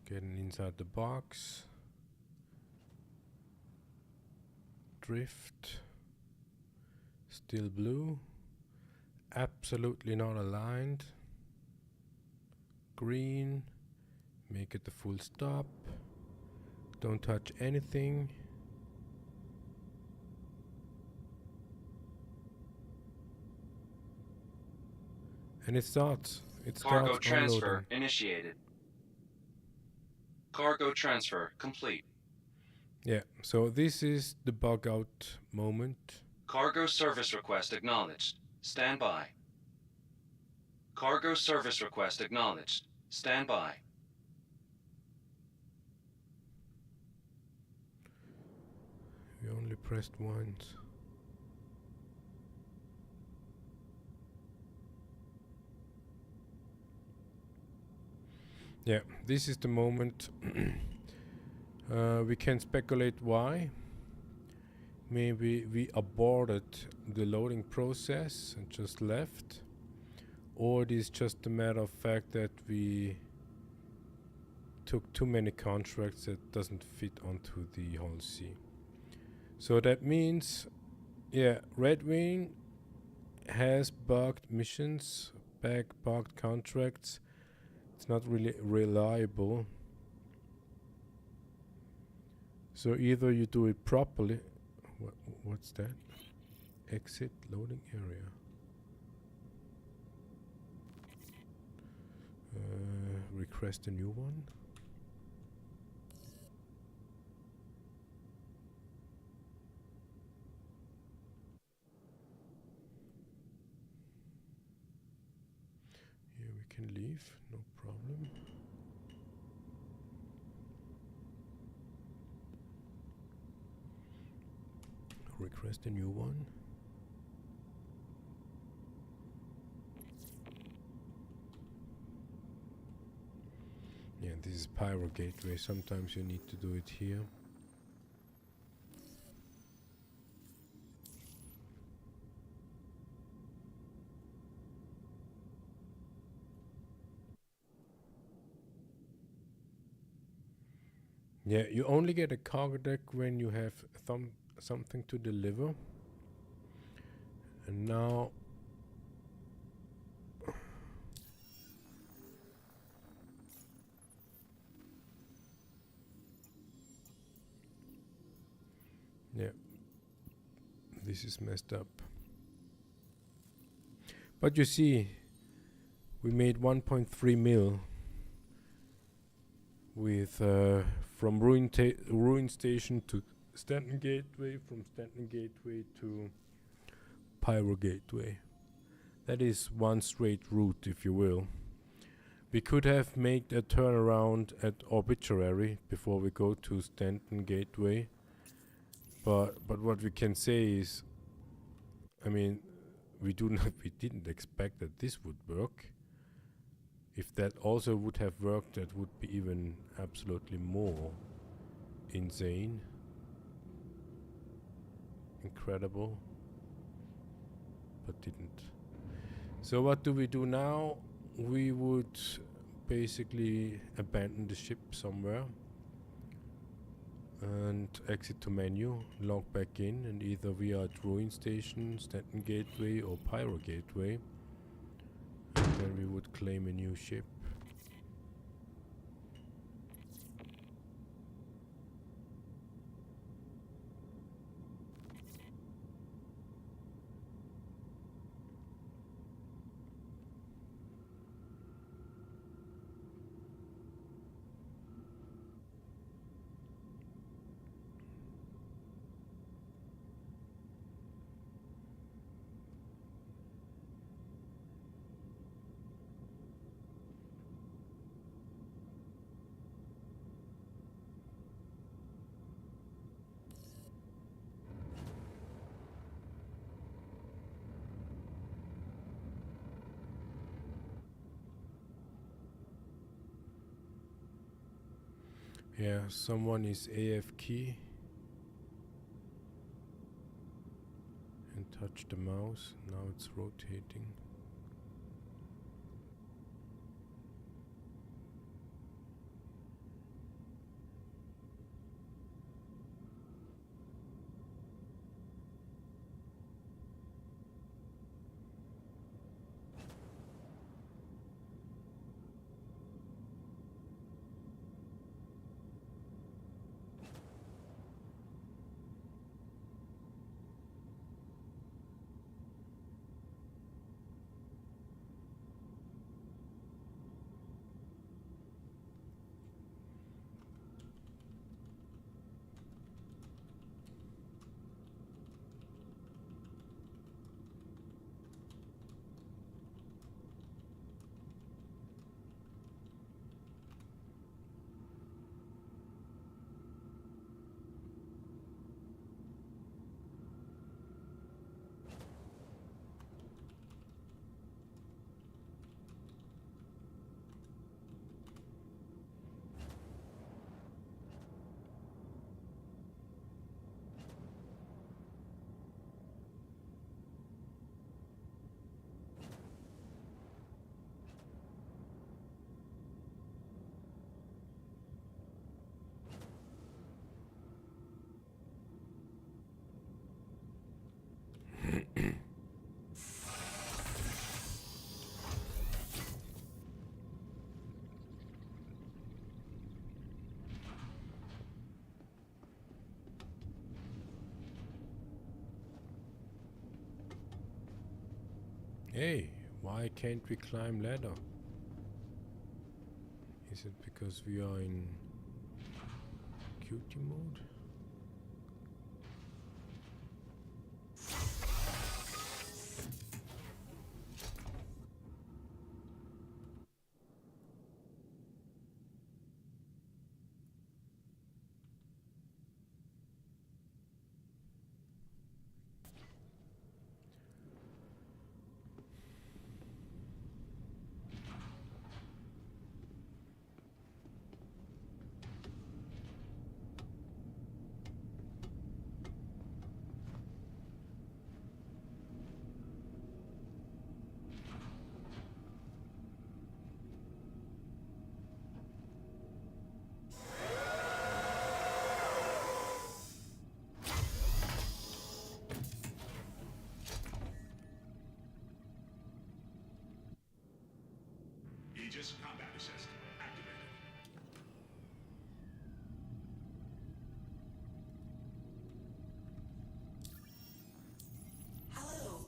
Getting inside the box. Drift. Still blue. Absolutely not aligned. Green. Make it the full stop. Don't touch anything. And it starts. It Cargo starts transfer unloading. initiated. Cargo transfer complete. Yeah, so this is the bug out moment. Cargo service request acknowledged. Stand by. Cargo service request acknowledged. Stand by. We only pressed once. Yeah, this is the moment. We can speculate why. Maybe we aborted the loading process and just left. Or it is just a matter of fact that we took too many contracts that doesn't fit onto the whole sea. So that means, yeah, Red Wing has bugged missions, bugged contracts. It's not really reliable. So either you do it properly. What's that? Exit loading area. Request a new one. Here we can leave, no problem. Request a new one. Yeah, this is Pyro Gateway. Sometimes you need to do it here. Yeah, you only get a cargo deck when you have something to deliver. And now yeah, this is messed up. But you see, we made 1.3 mil with from Ruin Station to Stanton Gateway, from Stanton Gateway to Pyro Gateway. That is one straight route, if you will. We could have made a turnaround at Arbitrary before we go to Stanton Gateway, but what we can say is, I mean, we didn't expect that this would work. If that also would have worked, that would be even absolutely more insane. Incredible. But didn't. So what do we do now? We would basically abandon the ship somewhere and exit to menu, log back in, and either we are at Ruin Station, Stanton Gateway or Pyro Gateway. And then we would claim a new ship. Yeah, someone is AFK and touch the mouse. Now it's rotating. Hey, why can't we climb ladder? Is it because we are in cutie mode? Aegis combat assist activated. Hello.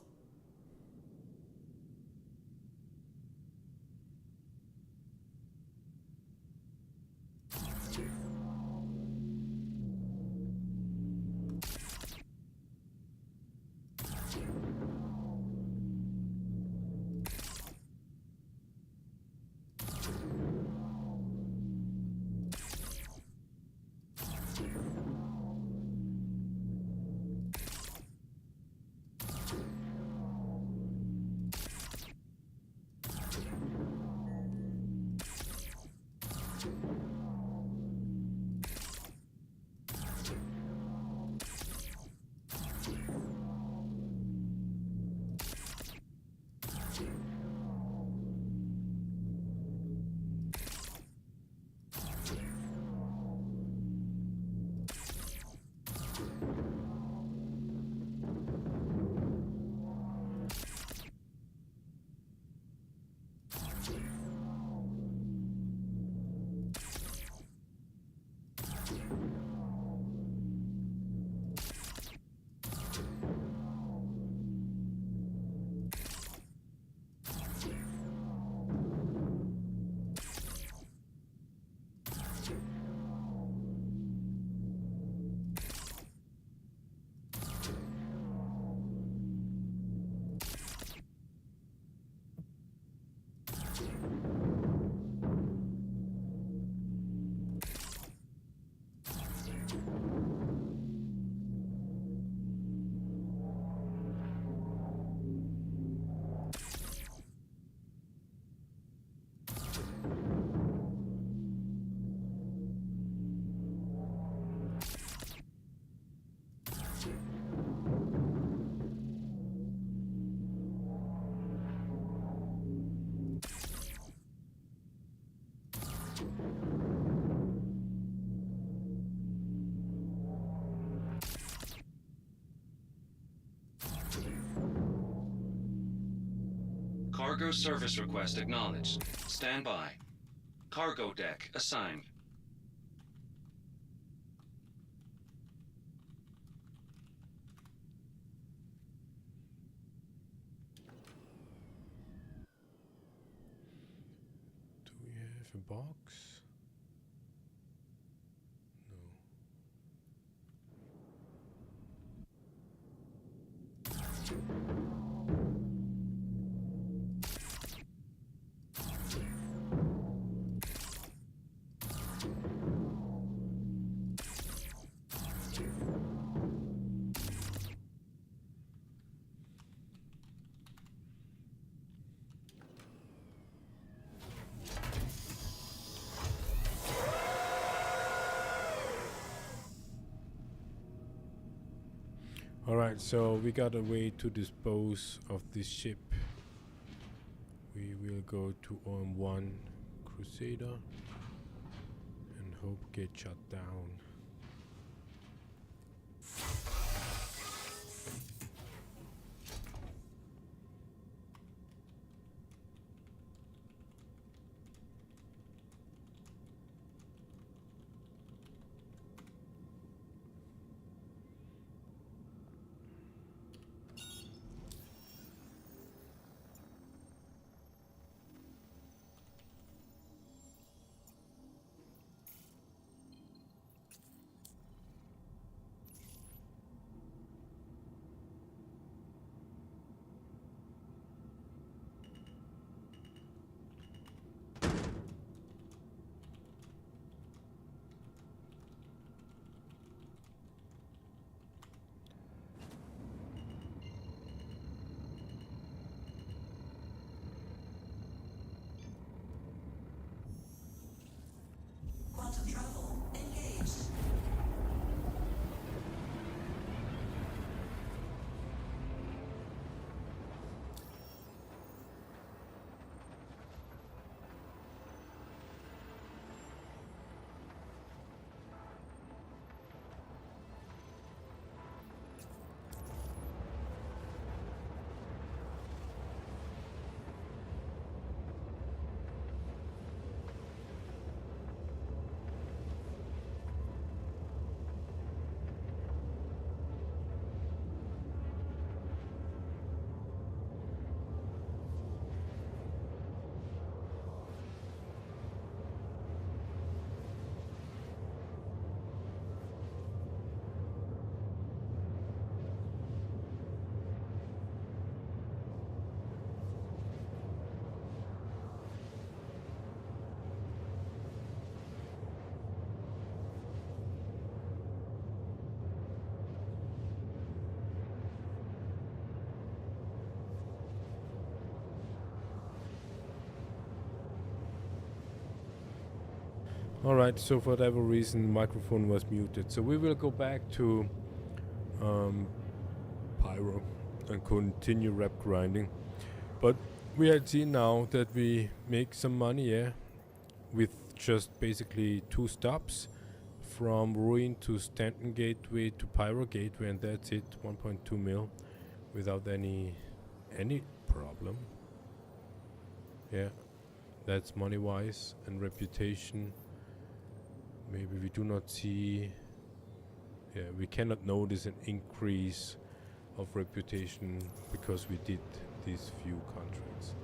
Cargo service request acknowledged. Stand by. Cargo deck assigned. Do we have a box? No. Alright, so we got a way to dispose of this ship. We will go to OM1 Crusader and hope get shut down. Quantum travel engaged. Alright, so for whatever reason, the microphone was muted. So we will go back to Pyro and continue rep grinding. But we had seen now that we make some money, yeah, with just basically 2 stops from Ruin to Stanton Gateway to Pyro Gateway, and that's it, 1.2 mil, without any problem. Yeah, that's money-wise and reputation. Maybe we do not see, yeah, we cannot notice an increase of reputation because we did these few contracts.